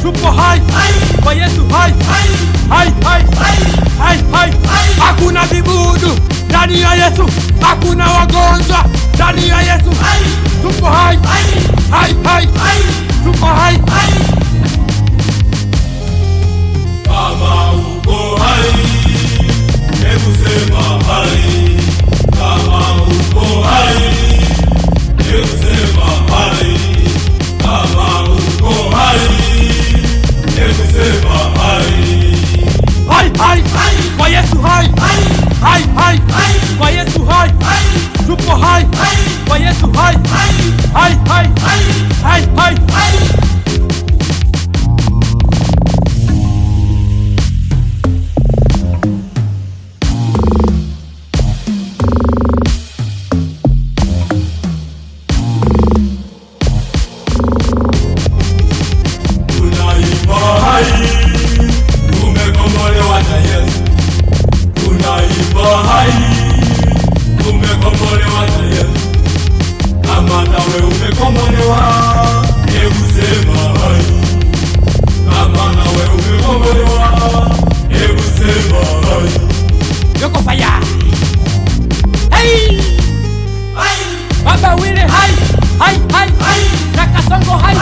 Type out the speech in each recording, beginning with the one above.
tupo hai kwa Yesu hai hai hai hai hai. Hakuna vibudu ndani ya Yesu, hakuna wagonjwa ndani ya Yesu. Tupo hai hai hai, tupo hai. Kama uko hai, hebu sema hai. Kama uko hai, hebu sema hai. Kama uko hai, hebu sema hai. Hai hai kwa Yesu hai hai hai kwa Yesu hai. Tupo hai kwa Yesu hai hai hai hai hai. Tumekombolewa na Yesu. Tunaimba hai, tumekombolewa na Yesu. Kama nawe umekombolewa, hebu sema hai. Kama nawe umekombolewa, hebu sema hai. Yoko fire. Hey! Hai! Baba Wile hai hai hai hai. Na Kasongo hai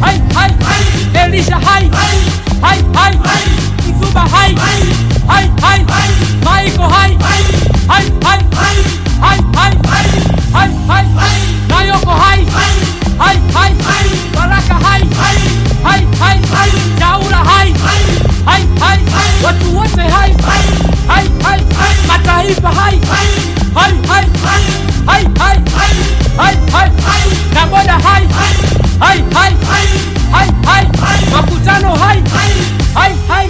hai hai hai. Elisha hai hai hai hai. Mzuba hai hai hai hai. Maiko hai hai hai hai hai hai hai hai hai. Nayoko hai hai hai hai. Baraka hai hai hai hai. Jaula hai hai hai hai. Watu wote hai hai hai hai. Mataifa hai hai hai hai hai hai hai hai. Na boda hai hai hai hai hai hai. Makutano hai hai hai hai.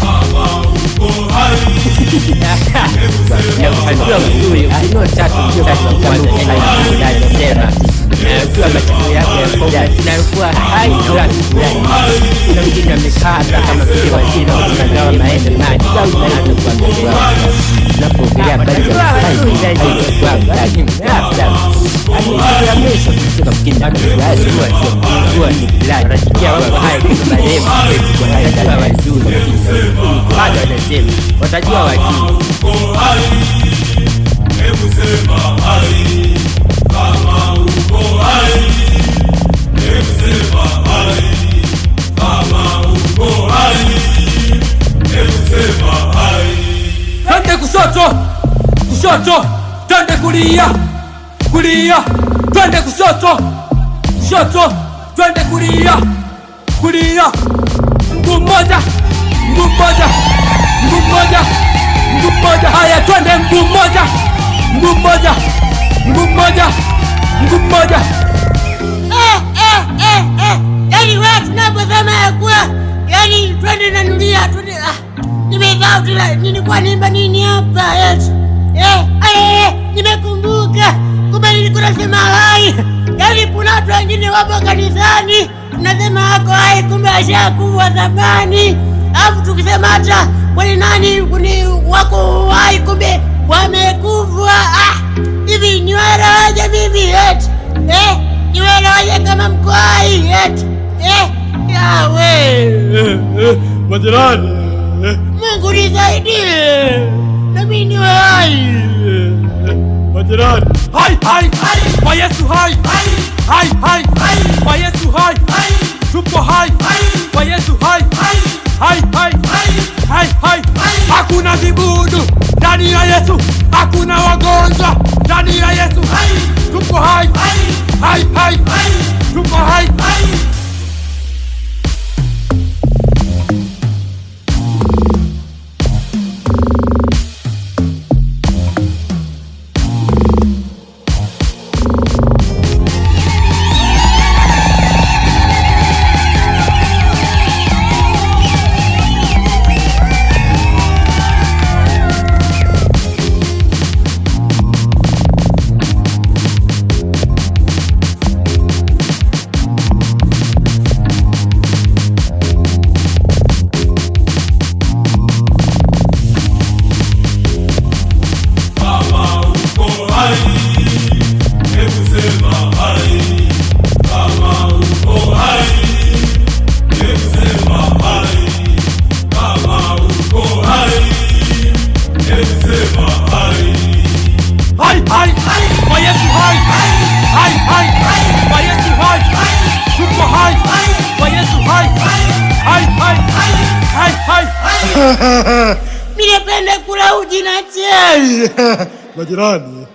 Kama uko hai, hebu sema watajua wakini. uko hai, hebu sema hai. Kama uko hai, hebu sema hai. Kama uko hai, hebu sema hai. Twende kushoto kushoto, twende kulia kulia, twende kushoto kushoto, twende kulia kulia. Mguu mmoja mguu mmoja mguu mmoja mguu mmoja. Haya, twende mguu mmoja mguu mmoja mguu mmoja mguu mmoja. Yani wewe tunaposema ya kuwa yani twende na nulia twende, nimevaa nilikuwa niimba nini hapa Yesu? Nimekumbuka kumbe nilikuwa nasema hai. Yani kuna watu wengine wapo kanisani tunasema hako hai, kumbe ashakuwa zamani. Alafu tukisema hata kwani nani wako hai, kumbe wamekufa. Hivi niwaelewaje mimi eti? Niwaelewaje kama mko hai eti? Yawe Majirani, Mungu nisaidie na mimi niwe hai. majirani. Hai hai kwa Yesu hai hai hai kwa Yesu hai. Tupo hai kwa Yesu hai hai hai hai hai. Hakuna vibudu ndani ya Yesu, hakuna wagonjwa ndani ya Yesu. Tupo hai hai hai, tupo hai. Mimi napenda kula uji na chai. Majirani,